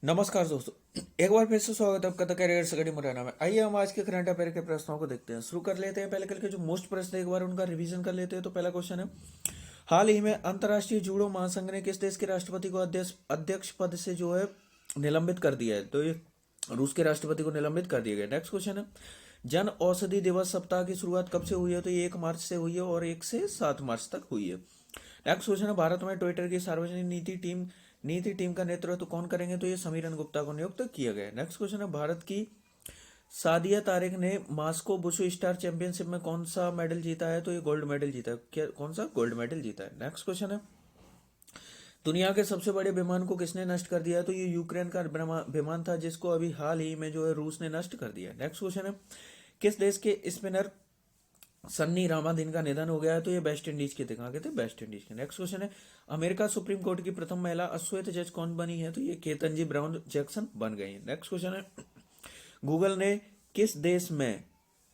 नमस्कार दोस्तों, एक बार फिर से स्वागत है आपका द करियर स्टडी मुरैना में। आइए हम आज के करंट अफेयर के प्रश्नों को देखते हैं। शुरू कर लेते हैं। पहले कल के जो मोस्ट प्रश्न एक बार उनका रिवीजन कर लेते हैं। तो पहला क्वेश्चन है, हाल ही में अंतर्राष्ट्रीय जूडो महासंघ ने किस देश के राष्ट्रपति को अध्यक्ष पद से जो है निलंबित कर दिया है? तो ये रूस के राष्ट्रपति को निलंबित कर दिया गया। नेक्स्ट क्वेश्चन है, जन औषधि दिवस सप्ताह की शुरुआत कब से हुई है? तो ये 1 मार्च से हुई है और 1 से 7 मार्च तक हुई है। नेक्स्ट क्वेश्चन है, भारत में ट्विटर की सार्वजनिक नीति टीम का नेतृत्व तो कौन करेंगे? तो ये समीरन गुप्ता को नियुक्त किया गया है। नेक्स्ट क्वेश्चन है, भारत की सादिया तारिक ने मास्को बुशु स्टार चैंपियनशिप में कौन सा मेडल जीता है? तो ये गोल्ड मेडल जीता है। क्या कौन सा गोल्ड मेडल जीता है? नेक्स्ट क्वेश्चन है, दुनिया के सबसे बड़े विमान को किसने नष्ट कर दिया है? तो ये यूक्रेन का विमान था, जिसको अभी हाल ही में जो है रूस ने नष्ट कर दिया है। नेक्स्ट क्वेश्चन है, किस देश के स्पिनर सन्नी रामाधीन का निधन हो गया है? तो ये वेस्ट इंडीज के थे। कहाँ के थे? वेस्ट इंडीज के। नेक्स्ट क्वेश्चन है, अमेरिका सुप्रीम कोर्ट की प्रथम महिला अश्वेत जज कौन बनी है? तो ये केतनजी ब्राउन जैक्सन बन गई है। नेक्स्ट क्वेश्चन है, गूगल ने किस देश में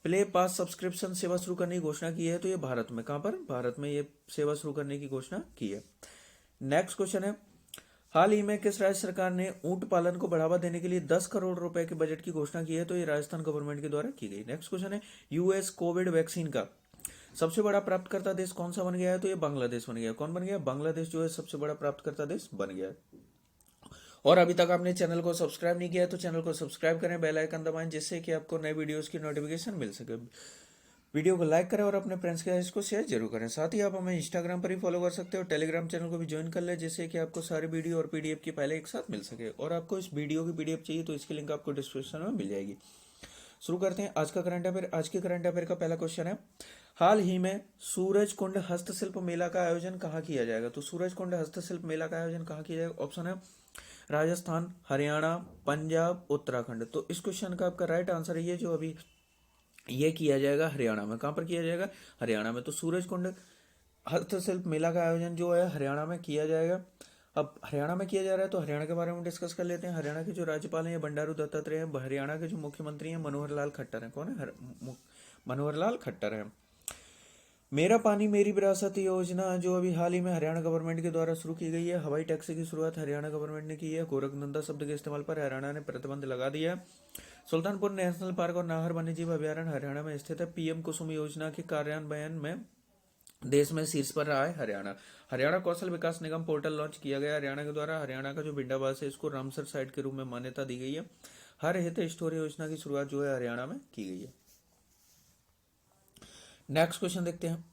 प्ले पास सब्सक्रिप्शन सेवा शुरू करने की घोषणा की है? तो ये भारत में। कहां पर? भारत में ये सेवा शुरू करने की घोषणा की है। नेक्स्ट क्वेश्चन है, हाल ही में किस राज्य सरकार ने ऊंट पालन को बढ़ावा देने के लिए 10 करोड़ रुपए के बजट की घोषणा की है? तो ये राजस्थान गवर्नमेंट के द्वारा की गई। नेक्स्ट क्वेश्चन है, यूएस कोविड वैक्सीन का सबसे बड़ा प्राप्तकर्ता देश कौन सा बन गया है? तो ये बांग्लादेश बन गया। कौन बन गया? बांग्लादेश जो है सबसे बड़ा प्राप्तकर्ता देश बन गया है। और अभी तक आपने चैनल को सब्सक्राइब नहीं किया है तो चैनल को सब्सक्राइब करें, बेल आइकन दबाएं, जिससे कि आपको नए वीडियोस की नोटिफिकेशन मिल सके। वीडियो को लाइक करें और अपने फ्रेंड्स के साथ इसको शेयर जरूर करें। साथ ही आप हमें इंस्टाग्राम पर ही फॉलो कर सकते हो, टेलीग्राम चैनल को भी ज्वाइन कर ले, जिससे कि आपको सारी वीडियो और पीडीएफ की पहले एक साथ मिल सके। और आपको इस वीडियो की पीडीएफ चाहिए तो इसकी लिंक आपको डिस्क्रिप्शन में मिल जाएगी। शुरू करते हैं आज का करंट अफेयर। आज के करंट अफेयर का पहला क्वेश्चन है, हाल ही में सूरज कुंड हस्तशिल्प मेला का आयोजन कहाँ किया जाएगा? तो सूरज कुंड हस्तशिल्प मेला का आयोजन कहाँ किया जाएगा? ऑप्शन है राजस्थान, हरियाणा, पंजाब, उत्तराखंड। तो इस क्वेश्चन का आपका राइट आंसर है ये जो अभी ये किया जाएगा हरियाणा में। कहाँ पर किया जाएगा? हरियाणा में। तो सूरज कुंड हस्तशिल्प मेला का आयोजन जो है हरियाणा में किया जाएगा। अब हरियाणा में किया जा रहा है तो हरियाणा के बारे में डिस्कस कर लेते हैं। हरियाणा के जो राज्यपाल हैं बंडारू दत्तात्रेय हैं। हरियाणा के जो मुख्यमंत्री हैं मनोहर लाल खट्टर हैं। कौन है? मनोहर लाल खट्टर हैं। मेरा पानी मेरी विरासत योजना जो अभी हाल ही में हरियाणा गवर्नमेंट के द्वारा शुरू की गई है। हवाई टैक्सी की शुरुआत हरियाणा गवर्नमेंट ने की है। गोरखधंधा शब्द के इस्तेमाल पर हरियाणा ने प्रतिबंध लगा दिया। सुल्तानपुर नेशनल पार्क और नाहर वन्यजीव अभ्यारण्य हरियाणा में स्थित है। पीएम कुसुम योजना के कार्यान्वयन में देश में शीर्ष पर रहा है हरियाणा। हरियाणा कौशल विकास निगम पोर्टल लॉन्च किया गया हरियाणा के द्वारा। हरियाणा का जो भिंडावास है इसको रामसर साइट के रूप में मान्यता दी गई है। हर हित स्टोर योजना की शुरुआत जो है हरियाणा में की गई है। नेक्स्ट क्वेश्चन देखते हैं,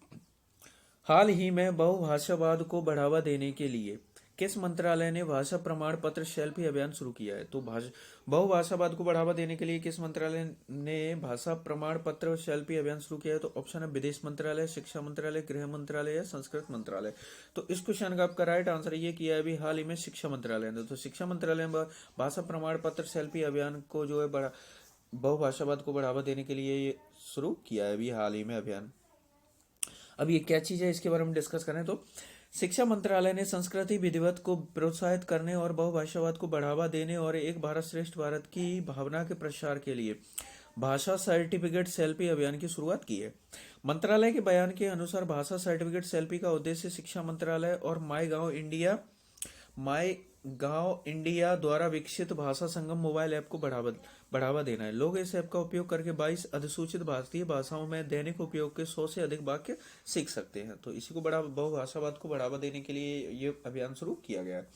हाल ही में बहुभाषावाद को बढ़ावा देने के लिए किस मंत्रालय ने भाषा प्रमाण पत्र सेल्फी अभियान शुरू किया है? तो बहुभाषावाद को बढ़ावा देने के लिए किस मंत्रालय ने भाषा प्रमाण पत्र सेल्फी अभियान शुरू किया है? तो ऑप्शन है विदेश मंत्रालय, शिक्षा मंत्रालय, गृह मंत्रालय या संस्कृत मंत्रालय। तो इस क्वेश्चन का आपका राइट आंसर ये किया है अभी हाल ही में शिक्षा मंत्रालय ने। तो शिक्षा मंत्रालय में भाषा प्रमाण पत्र सेल्फी अभियान को जो है बहुभाषावाद को बढ़ावा देने के लिए ये शुरू किया है अभी हाल ही में अभियान। अब ये क्या चीज है इसके बारे में डिस्कस करें तो शिक्षा मंत्रालय ने संस्कृति विधिवत को प्रोत्साहित करने और बहुभाषावाद को बढ़ावा देने और एक भारत श्रेष्ठ भारत की भावना के प्रसार के लिए भाषा सर्टिफिकेट सेल्फी अभियान की शुरुआत की है। मंत्रालय के बयान के अनुसार भाषा सर्टिफिकेट सेल्फी का उद्देश्य शिक्षा मंत्रालय और माई गांव इंडिया द्वारा विकसित भाषा संगम मोबाइल ऐप को बढ़ावा देना है। लोग इस ऐप का उपयोग करके 22 अधिसूचित भारतीय भाषाओं में दैनिक उपयोग के 100 से अधिक वाक्य सीख सकते हैं। तो इसी को बहुभाषावाद को बढ़ावा देने के लिए ये अभियान शुरू किया गया है।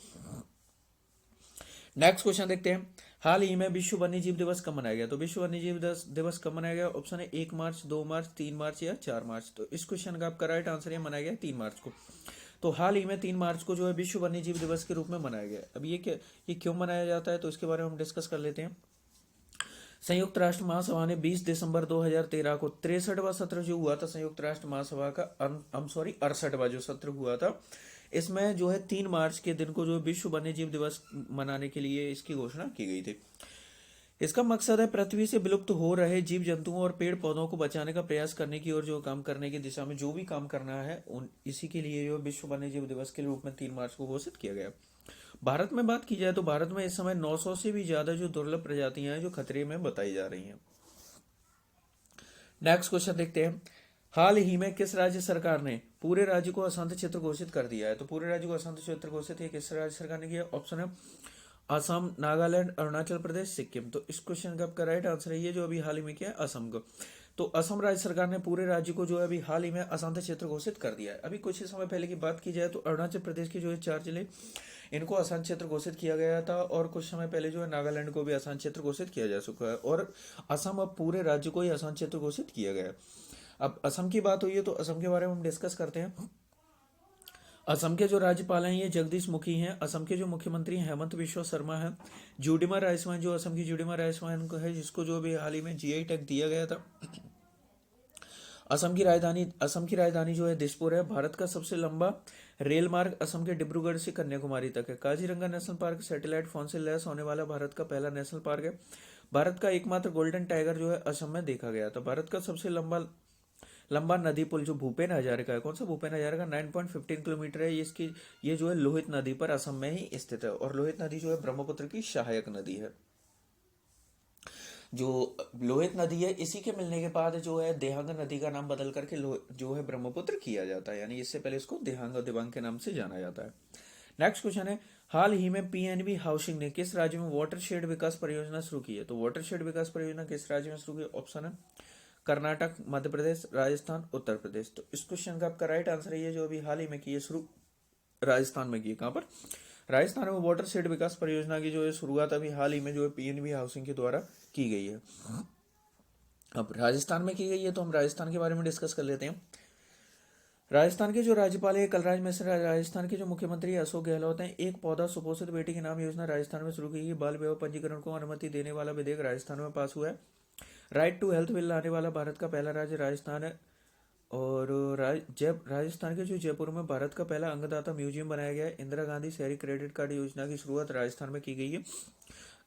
नेक्स्ट क्वेश्चन देखते हैं, हाल ही में विश्व वन्यजीव दिवस कब मनाया गया? तो विश्व वन्यजीव दिवस कब मनाया गया? ऑप्शन है 1 मार्च, 2 मार्च, 3 मार्च या 4 मार्च। तो इस क्वेश्चन का आपका राइट आंसर ये मनाया गया 3 मार्च को। तो हाल ही में 3 मार्च को जो है विश्व वन्यजीव दिवस के रूप में मनाया गया। अब ये क्यों मनाया जाता है तो इसके बारे में हम डिस्कस कर लेते हैं। संयुक्त राष्ट्र महासभा ने 20 दिसंबर 2013 को 63वां सत्र जो हुआ था संयुक्त राष्ट्र महासभा का 68वां जो सत्र हुआ था, इसमें जो है 3 मार्च के दिन को जो विश्व वन्यजीव दिवस मनाने के लिए इसकी घोषणा की गई थी। इसका मकसद है पृथ्वी से विलुप्त हो रहे जीव जंतुओं और पेड़ पौधों को बचाने का प्रयास करने की और जो काम करने की दिशा में जो भी काम करना है इसी के लिए जो विश्व वन्यजीव दिवस के रूप में 3 मार्च को घोषित किया गया। भारत में बात की जाए तो भारत में इस समय 900 से भी ज्यादा जो दुर्लभ प्रजातियां हैं जो खतरे में बताई जा रही हैं। नेक्स्ट क्वेश्चन देखते हैं, हाल ही में किस राज्य सरकार ने पूरे राज्य को अशांत क्षेत्र घोषित कर दिया है? तो पूरे राज्य को अशांत क्षेत्र घोषित किस राज्य सरकार ने किया? ऑप्शन है असम, नागालैंड, अरुणाचल प्रदेश, सिक्किम। तो इस क्वेश्चन का आपका राइट आंसर है ये जो अभी हाल ही में किया है असम को। तो असम राज्य सरकार ने पूरे राज्य को जो है अभी हाल ही में अशांत क्षेत्र घोषित कर दिया है। अभी कुछ ही समय पहले की बात की जाए तो अरुणाचल प्रदेश की जो है 4 जिले इनको अशांत क्षेत्र घोषित किया गया था, और कुछ समय पहले जो है नागालैंड को भी अशांत क्षेत्र घोषित किया जा चुका है, और असम अब पूरे राज्य को ही अशांत क्षेत्र घोषित किया गया है। अब असम की बात हुई है तो असम के बारे में हम डिस्कस करते हैं। असम के जो राज्यपाल हैं ये जगदीश मुखी हैं। असम के जो मुख्यमंत्री हैं हेमंत बिश्वा शर्मा है। ज्यूडिमा राजस्वान जो असम की ज्यूडिमा राजस्वान को है, जिसको जो भी हाल ही में जीआई टैग दिया गया था। असम की राजधानी जो है दिसपुर है। भारत का सबसे लंबा रेल मार्ग असम के डिब्रूगढ़ से कन्याकुमारी तक है। Kaziranga national park satellite phone से लैस होने वाला भारत का पहला नेशनल पार्क है। भारत का एकमात्र गोल्डन टाइगर जो है असम में देखा गया था। भारत का सबसे लंबा लंबा नदी पुल जो भूपेन हजारिका है, कौन सा भूपेन हजारिका, 9.15 किलोमीटर है। ये जो है लोहित नदी पर असम में ही स्थित है, और लोहित नदी जो है ब्रह्मपुत्र की सहायक नदी है। जो लोहित नदी है इसी के मिलने के बाद जो है देहांग नदी का नाम बदल करके जो है ब्रह्मपुत्र किया जाता है, यानी इससे पहले इसको देहांग और दिबांग के नाम से जाना जाता है। नेक्स्ट क्वेश्चन है, हाल ही में पीएनबी हाउसिंग ने किस राज्य में वाटरशेड विकास परियोजना शुरू की है? तो वाटरशेड विकास परियोजना किस राज्य में शुरू की? ऑप्शन है कर्नाटक, मध्य प्रदेश, राजस्थान, उत्तर प्रदेश। तो इस क्वेश्चन का आपका राइट आंसर है ये जो अभी हाल ही में की है शुरू राजस्थान में की है। कहाँ पर? राजस्थान में वाटर शेड विकास परियोजना की जो है शुरुआत अभी हाल ही में जो है पीएनबी हाउसिंग के द्वारा की गई है। अब राजस्थान में की गई है तो हम राजस्थान के बारे में डिस्कस कर लेते हैं। राजस्थान के जो राज्यपाल है कलराज मिश्र, राजस्थान के जो मुख्यमंत्री अशोक गहलोत हैं, एक पौधा सुपोषित बेटी के नाम योजना राजस्थान में शुरू की गई। बाल विवाह पंजीकरण को अनुमति देने वाला विधेयक राजस्थान में पास हुआ है। राइट टू हेल्थ बिल लाने वाला भारत का पहला राज्य राजस्थान है। और राजस्थान के जो जयपुर में भारत का पहला अंगदाता म्यूजियम बनाया गया है। इंदिरा गांधी शहरी क्रेडिट कार्ड योजना की शुरुआत राजस्थान में की गई है।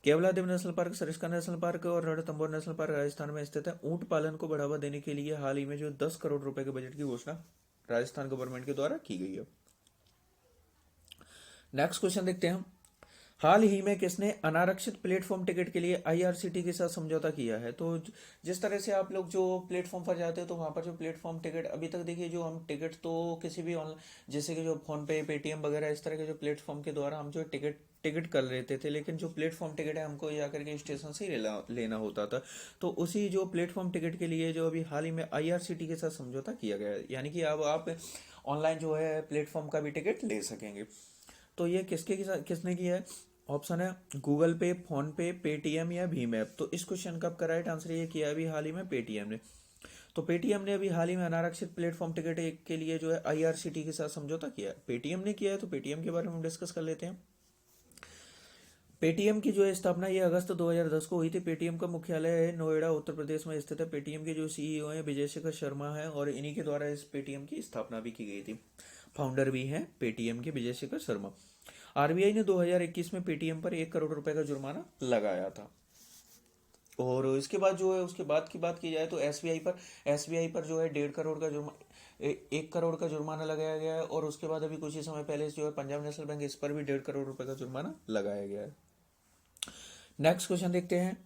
Keoladeo national park, Sariska national park और रणथंभौर नेशनल पार्क राजस्थान में स्थित है। ऊंट पालन को बढ़ावा देने के लिए हाल ही में जो 10 करोड़ रुपए के बजट की घोषणा राजस्थान गवर्नमेंट के द्वारा की गई है। नेक्स्ट क्वेश्चन देखते हैं हम, हाल ही में किसने अनारक्षित प्लेटफॉर्म टिकट के लिए आईआरसीटी के साथ समझौता किया है? तो जिस तरह से आप लोग जो प्लेटफॉर्म पर जाते हो तो वहां पर जो प्लेटफॉर्म टिकट अभी तक देखिए, जो हम टिकट तो किसी भी ऑनलाइन जैसे कि जो फोन पे, पेटीएम वगैरह इस तरह के जो प्लेटफॉर्म के द्वारा हम जो टिकट टिकट कर लेते थे, लेकिन जो प्लेटफॉर्म टिकट है हमको जाकर के स्टेशन से ही लेना होता था। तो उसी जो प्लेटफॉर्म टिकट के लिए जो अभी हाल ही में आईआरसीटी के साथ समझौता किया गया है, यानी कि अब आप ऑनलाइन जो है प्लेटफॉर्म का भी टिकट ले सकेंगे। तो ये किसने किया है? ऑप्शन है गूगल पे, फोन पे, पेटीएम या भीम ऐप। तो इस क्वेश्चन का आपका राइट आंसर ये किया है अभी हाल ही में पेटीएम ने। तो पेटीएम ने अभी हाल ही में अनारक्षित प्लेटफॉर्म टिकट के लिए जो है आईआरसीटी के साथ समझौता किया है। पेटीएम ने किया है तो पेटीएम के बारे में हम डिस्कस कर लेते हैं। पेटीएम की जो है स्थापना ये अगस्त 2010 को हुई थी। पेटीएम का मुख्यालय नोएडा, उत्तर प्रदेश में स्थित है। पेटीएम के जो सीईओ हैं विजय शेखर शर्मा है, और इन्हीं के द्वारा इस पेटीएम की स्थापना भी की गई थी। फाउंडर भी हैं पेटीएम के विजय शेखर शर्मा। आरबीआई ने 2021 में पेटीएम पर 1 करोड़ रुपए का जुर्माना लगाया था। और इसके बाद जो है उसके बाद की बात की जाए तो एसबीआई पर जो है 1.5 करोड़ का जुर्माना, 1 करोड़ का जुर्माना लगाया गया है। और उसके बाद अभी कुछ ही समय पहले जो है पंजाब नेशनल बैंक, इस पर भी 1.5 करोड़ रुपए का जुर्माना लगाया गया है। नेक्स्ट क्वेश्चन देखते हैं,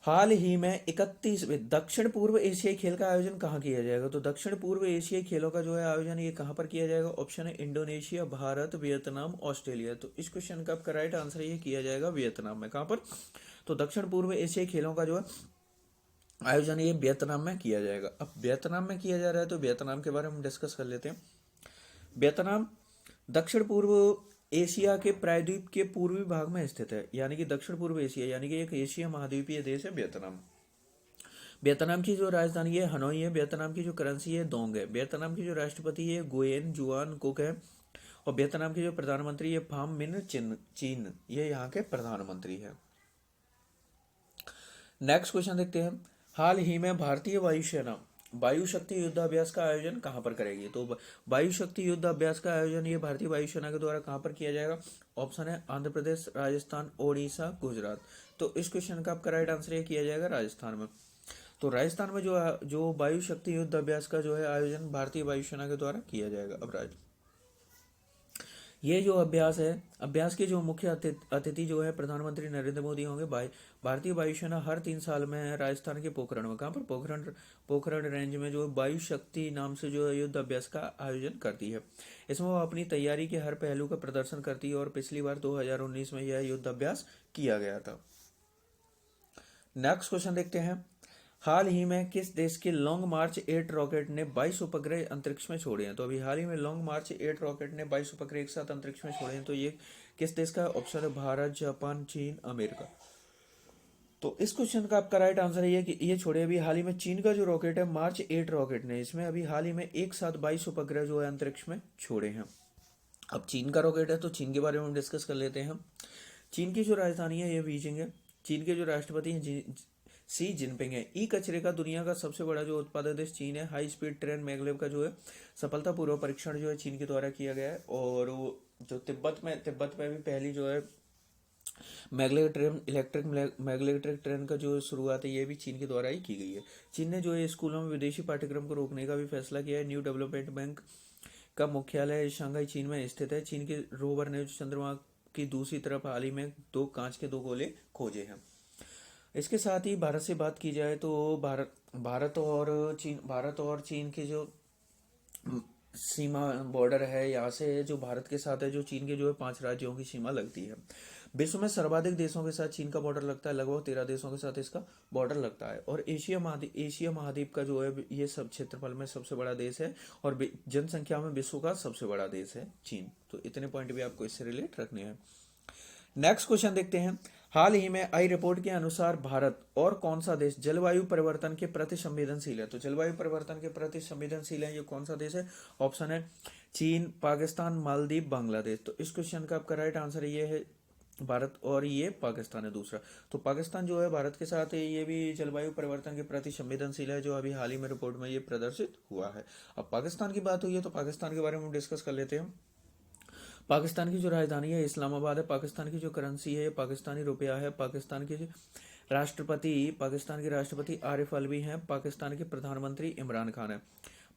हाल ही में 31वें दक्षिण पूर्व एशियाई खेल का आयोजन कहाँ किया जाएगा? तो दक्षिण पूर्व एशियाई खेलों का जो है आयोजन ये कहाँ पर किया जाएगा? ऑप्शन है इंडोनेशिया, भारत, वियतनाम, ऑस्ट्रेलिया। तो इस क्वेश्चन का आपका राइट आंसर ये किया जाएगा वियतनाम में। कहाँ पर? तो दक्षिण पूर्व एशियाई खेलों का जो है आयोजन ये वियतनाम में किया जाएगा। अब वियतनाम में किया जा रहा है तो वियतनाम के बारे में डिस्कस कर लेते हैं। वियतनाम दक्षिण पूर्व एशिया के प्रायद्वीप के पूर्वी भाग में स्थित है, यानी कि दक्षिण पूर्व एशिया यानी कि एक एशिया महाद्वीपीय देश है वियतनाम। वियतनाम की जो राजधानी है हनोई है। वियतनाम की जो करेंसी है डोंग है। वियतनाम की जो राष्ट्रपति है गुयेन जुआन कुक है। और वियतनाम के जो प्रधानमंत्री है फाम मिन चीन, ये यहाँ के प्रधानमंत्री है। नेक्स्ट क्वेश्चन देखते हैं, हाल ही में भारतीय वायुसेना वायु शक्ति युद्धाभ्यास का आयोजन कहाँ पर करेगी? तो वायु शक्ति युद्धाभ्यास का आयोजन ये भारतीय वायुसेना के द्वारा कहाँ पर किया जाएगा? ऑप्शन है आंध्र प्रदेश, राजस्थान, ओडिशा, गुजरात। तो इस क्वेश्चन का आपका राइट आंसर ये किया जाएगा राजस्थान में। तो राजस्थान में जो वायु शक्ति युद्ध अभ्यास का जो है आयोजन भारतीय वायुसेना के द्वारा किया जाएगा। अब ये जो अभ्यास है, अभ्यास के जो मुख्य अतिथि जो है प्रधानमंत्री नरेंद्र मोदी होंगे। भारतीय वायुसेना हर 3 साल में राजस्थान के पोखरण में, कहाँ पर, पोखरण पोखरण रेंज में जो वायु शक्ति नाम से जो युद्ध अभ्यास का आयोजन करती है। इसमें वो अपनी तैयारी के हर पहलू का प्रदर्शन करती है और पिछली बार 2019 में यह युद्ध अभ्यास किया गया था। नेक्स्ट क्वेश्चन देखते हैं। हाल ही में किस देश के लॉन्ग मार्च 8 रॉकेट ने 22 उपग्रह अंतरिक्ष में छोड़े हैं? तो अभी हाल ही में लॉन्ग मार्च 8 रॉकेट ने 22 उपग्रह एक साथ अंतरिक्ष में छोड़े हैं। तो ये किस देश का ऑप्शन है? भारत, जापान, चीन, अमेरिका। तो इस क्वेश्चन का आपका राइट आंसर है कि ये छोड़े अभी हाल ही में चीन का जो रॉकेट है मार्च 8 रॉकेट ने, इसमें अभी हाल ही में एक साथ 22 उपग्रह जो है अंतरिक्ष में छोड़े हैं। अब चीन का रॉकेट है तो चीन के बारे में हम डिस्कस कर लेते हैं। चीन की जो राजधानी है ये बीजिंग है। चीन के जो राष्ट्रपति हैं शी जिनपिंग है। ई कचरे का दुनिया का सबसे बड़ा जो उत्पादक देश चीन है। हाई स्पीड ट्रेन मैगलेव का जो है सफलतापूर्वक परीक्षण जो है चीन के द्वारा किया गया है। और वो जो तिब्बत में भी पहली जो है maglev train, electric maglev train का जो शुरुआत है ये भी चीन के द्वारा ही की गई है। चीन ने जो है स्कूलों में विदेशी पाठ्यक्रम को रोकने का भी फैसला किया है। न्यू डेवलपमेंट बैंक का मुख्यालय शंघाई चीन में स्थित है। चीन के रोवर ने चंद्रमा की दूसरी तरफ हाल ही में 2 कांच के 2 गोले खोजे हैं। इसके साथ ही भारत से बात की जाए तो भारत और चीन के जो सीमा बॉर्डर है, यहाँ से जो भारत के साथ है, जो चीन के जो है 5 राज्यों की सीमा लगती है। विश्व में सर्वाधिक देशों के साथ चीन का बॉर्डर लगता है, लगभग 13 देशों के साथ इसका बॉर्डर लगता है। और एशिया महाद्वीप का जो है ये सब क्षेत्रफल में सबसे बड़ा देश है और जनसंख्या में विश्व का सबसे बड़ा देश है चीन। तो इतने पॉइंट भी आपको इससे रिलेट रखने हैं। नेक्स्ट क्वेश्चन देखते हैं। हाल ही में आई रिपोर्ट के अनुसार भारत और कौन सा देश जलवायु परिवर्तन के प्रति संवेदनशील है? तो जलवायु परिवर्तन के प्रति संवेदनशील है ये कौन सा देश है? ऑप्शन है चीन, पाकिस्तान, मालदीव, बांग्लादेश। तो इस क्वेश्चन का आपका राइट आंसर ये है भारत और ये पाकिस्तान है दूसरा। तो पाकिस्तान जो है भारत के साथ है, ये भी जलवायु परिवर्तन के प्रति संवेदनशील है, जो अभी हाल ही में रिपोर्ट में ये प्रदर्शित हुआ है। अब पाकिस्तान की बात हुई है तो पाकिस्तान के बारे में डिस्कस कर लेते हैं। पाकिस्तान की जो राजधानी है इस्लामाबाद है। पाकिस्तान की जो करेंसी है पाकिस्तानी रुपया है। पाकिस्तान के राष्ट्रपति आरिफ अलवी हैं। पाकिस्तान के प्रधानमंत्री इमरान खान है।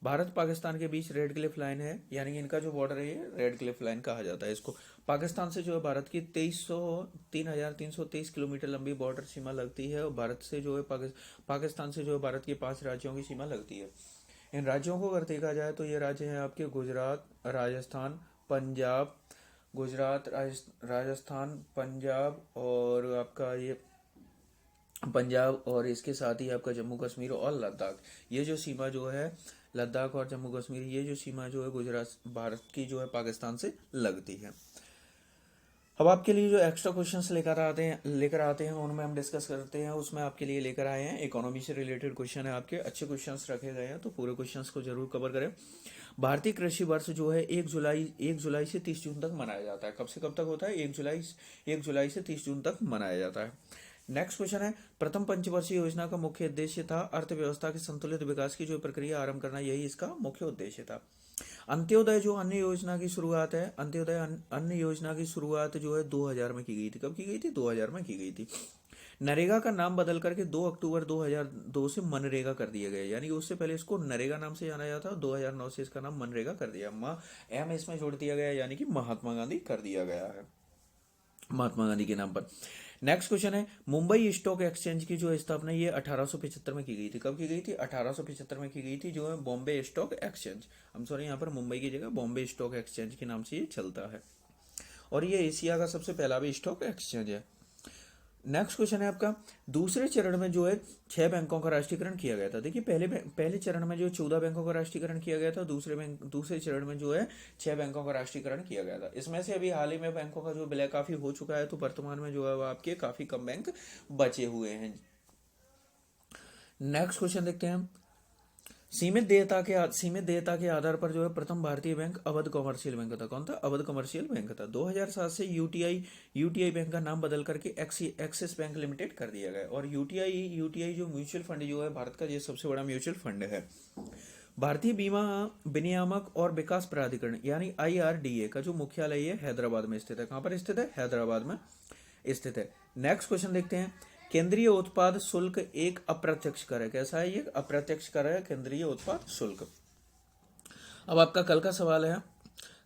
भारत पाकिस्तान के बीच रेड क्लिफ लाइन है, यानी इनका जो बॉर्डर है ये रेड क्लिफ लाइन कहा जाता है इसको। पाकिस्तान से जो है भारत की 3,323 किलोमीटर लंबी बॉर्डर सीमा लगती है। और भारत से जो है पाकिस्तान से जो है भारत के 5 राज्यों की सीमा लगती है। इन राज्यों को अगर देखा जाए तो ये राज्य हैं आपके राजस्थान, पंजाब और आपका ये पंजाब, और इसके साथ ही आपका जम्मू कश्मीर और लद्दाख। ये जो सीमा जो है लद्दाख और जम्मू कश्मीर, ये जो सीमा जो है गुजरात भारत की जो है पाकिस्तान से लगती है। अब आपके लिए जो एक्स्ट्रा क्वेश्चंस लेकर आते हैं उनमें हम डिस्कस करते हैं। उसमें आपके लिए लेकर आए हैं इकोनॉमी से रिलेटेड क्वेश्चन है आपके, अच्छे क्वेश्चंस रखे गए हैं तो पूरे क्वेश्चंस को जरूर कवर करें। भारतीय कृषि वर्ष जो है 1 जुलाई से 30 जून तक मनाया जाता है। कब से कब तक होता है? 1 जुलाई से 30 जून तक मनाया जाता है। नेक्स्ट क्वेश्चन है, प्रथम पंचवर्षीय योजना का मुख्य उद्देश्य था अर्थव्यवस्था के संतुलित विकास की जो प्रक्रिया आरंभ करना, यही इसका मुख्य उद्देश्य था। अंत्योदय जो अन्य योजना की शुरुआत है, अंत्योदय अन्य योजना की शुरुआत जो है 2000 में की गई थी। कब की गई थी? 2000 में की गई थी। नरेगा का नाम बदल करके 2 अक्टूबर 2002 से मनरेगा कर दिया गया, यानी उससे पहले इसको नरेगा नाम से जाना जाता था। 2009 से इसका नाम मनरेगा कर दिया। एम इसमें जोड़ दिया गया, यानी कि महात्मा गांधी कर दिया गया है, महात्मा गांधी के नाम पर। नेक्स्ट क्वेश्चन है, मुंबई स्टॉक एक्सचेंज की जो स्थापना ये 1875 में की गई थी। कब की गई थी? 1875 में की गई थी, जो है बॉम्बे स्टॉक एक्सचेंज। हम सॉरी, यहाँ पर मुंबई की जगह बॉम्बे स्टॉक एक्सचेंज के नाम से ये चलता है और ये एशिया का सबसे पहला भी स्टॉक एक्सचेंज है। नेक्स्ट क्वेश्चन है आपका, दूसरे चरण में जो है 6 बैंकों का राष्ट्रीयकरण किया गया था। देखिए पहले चरण में जो 14 बैंकों का राष्ट्रीयकरण किया गया था, दूसरे चरण में जो है 6 बैंकों का राष्ट्रीयकरण किया गया था। इसमें से अभी हाल ही में बैंकों का जो विलय काफी हो चुका है, तो वर्तमान में जो है वो आपके काफी कम बैंक बचे हुए हैं। नेक्स्ट क्वेश्चन देखते हैं, सीमित देयता के आधार पर जो है प्रथम भारतीय बैंक अवध कमर्शियल बैंक था। कौन था? अवध कमर्शियल बैंक था। 2007 से यूटीआई बैंक का नाम बदल करके एक्सिस बैंक लिमिटेड कर दिया गया। और यूटीआई जो म्यूचुअल फंड जो है भारत का ये सबसे बड़ा म्यूचुअल फंड है। भारतीय बीमा विनियामक और विकास प्राधिकरण यानी IRDA का जो मुख्यालय है हैदराबाद में स्थित है। कहां पर स्थित है? हैदराबाद में स्थित है। नेक्स्ट क्वेश्चन देखते हैं, केंद्रीय उत्पाद शुल्क एक अप्रत्यक्ष कर है। कैसा है ये? अप्रत्यक्ष कर है केंद्रीय उत्पाद शुल्क। अब आपका कल का सवाल है,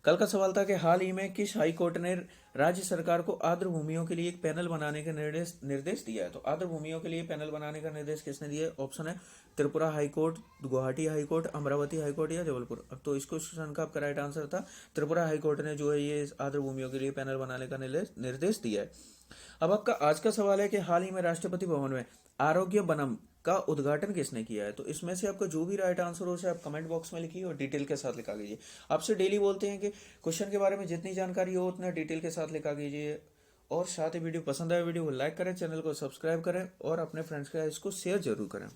कल का सवाल था कि हाल ही में किस हाई कोर्ट ने राज्य सरकार को आर्द्र भूमियों के लिए एक पैनल बनाने का निर्देश दिया है। तो आर्द्र भूमियों के लिए पैनल बनाने का निर्देश किसने दिया है? ऑप्शन है Tripura high court, Guwahati high court, Amravati high court या जबलपुर। अब तो इस क्वेश्चन का आपका राइट आंसर था त्रिपुरा हाई कोर्ट ने जो है ये आर्द्र भूमियों के लिए पैनल बनाने का निर्देश दिया है। अब आपका आज का सवाल है कि हाल ही में राष्ट्रपति भवन में आरोग्य वनम का उद्घाटन किसने किया है। तो इसमें से आपका जो भी राइट आंसर हो उसे आप कमेंट बॉक्स में लिखिए और डिटेल के साथ लिखा कीजिए। आपसे डेली बोलते हैं कि क्वेश्चन के बारे में जितनी जानकारी हो उतना डिटेल के साथ लिखा कीजिए। और साथ ही वीडियो पसंद आए वीडियो को लाइक करें, चैनल को सब्सक्राइब करें और अपने फ्रेंड्स के साथ इसको शेयर जरूर करें।